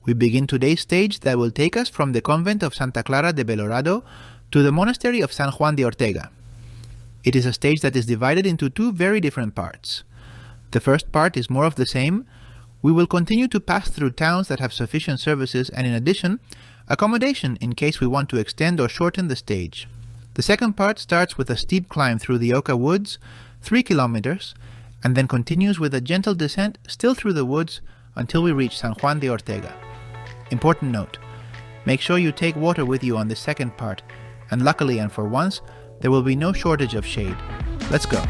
We begin today's stage that will take us from the convent of Santa Clara de Belorado to the monastery of San Juan de Ortega. It is a stage that is divided into two very different parts. The first part is more of the same. We will continue to pass through towns that have sufficient services and, in addition, accommodation in case we want to extend or shorten the stage. The second part starts with a steep climb through the Oca woods, 3 kilometers, and then continues with a gentle descent still through the woods until we reach San Juan de Ortega. Important note, make sure you take water with you on the second part, and luckily and for once, there will be no shortage of shade. Let's go.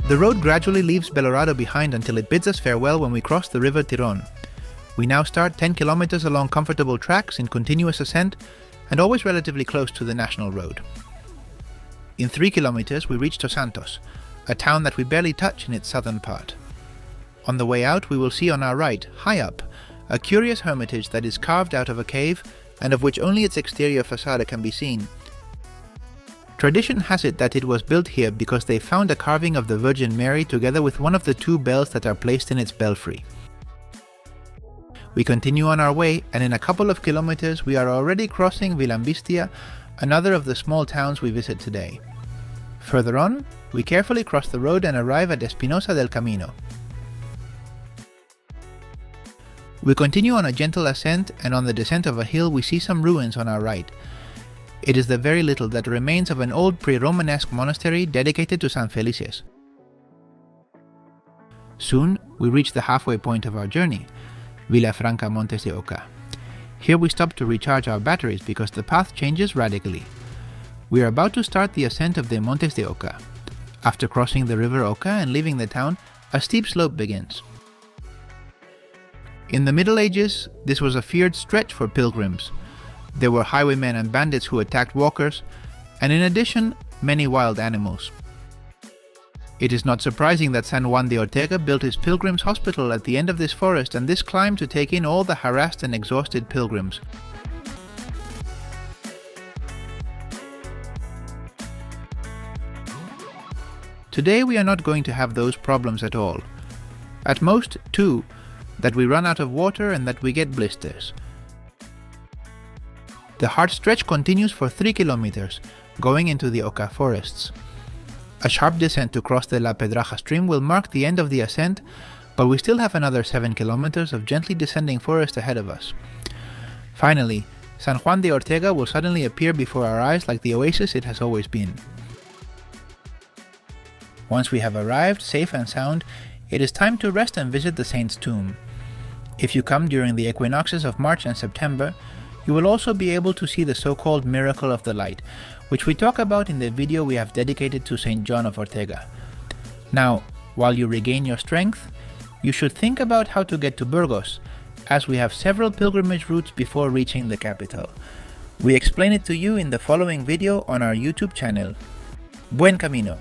The road gradually leaves Belorado behind until it bids us farewell when we cross the river Tirón. We now start 10 kilometers along comfortable tracks in continuous ascent and always relatively close to the national road. In 3 kilometers we reach Tosantos, a town that we barely touch in its southern part. On the way out we will see on our right, high up, a curious hermitage that is carved out of a cave and of which only its exterior facade can be seen. Tradition has it that it was built here because they found a carving of the Virgin Mary together with one of the 2 bells that are placed in its belfry. We continue on our way, and in a couple of kilometers we are already crossing Villambistia, another of the small towns we visit today. Further on, we carefully cross the road and arrive at Espinosa del Camino. We continue on a gentle ascent, and on the descent of a hill we see some ruins on our right. It is the very little that remains of an old pre-Romanesque monastery dedicated to San Felices. Soon, we reach the halfway point of our journey, Villafranca, Montes de Oca. Here we stop to recharge our batteries because the path changes radically. We are about to start the ascent of the Montes de Oca. After crossing the river Oca and leaving the town, a steep slope begins. In the Middle Ages, this was a feared stretch for pilgrims. There were highwaymen and bandits who attacked walkers, and in addition, many wild animals. It is not surprising that San Juan de Ortega built his pilgrims' hospital at the end of this forest and this climb to take in all the harassed and exhausted pilgrims. Today we are not going to have those problems at all. At most, 2, that we run out of water and that we get blisters. The hard stretch continues for 3 kilometers, going into the Oca forests. A sharp descent to cross the La Pedraja stream will mark the end of the ascent, but we still have another 7 kilometers of gently descending forest ahead of us. Finally, San Juan de Ortega will suddenly appear before our eyes like the oasis it has always been. Once we have arrived, safe and sound, it is time to rest and visit the saint's tomb. If you come during the equinoxes of March and September, you will also be able to see the so-called Miracle of the Light, which we talk about in the video we have dedicated to St. John of Ortega. Now, while you regain your strength, you should think about how to get to Burgos, as we have several pilgrimage routes before reaching the capital. We explain it to you in the following video on our YouTube channel. Buen camino!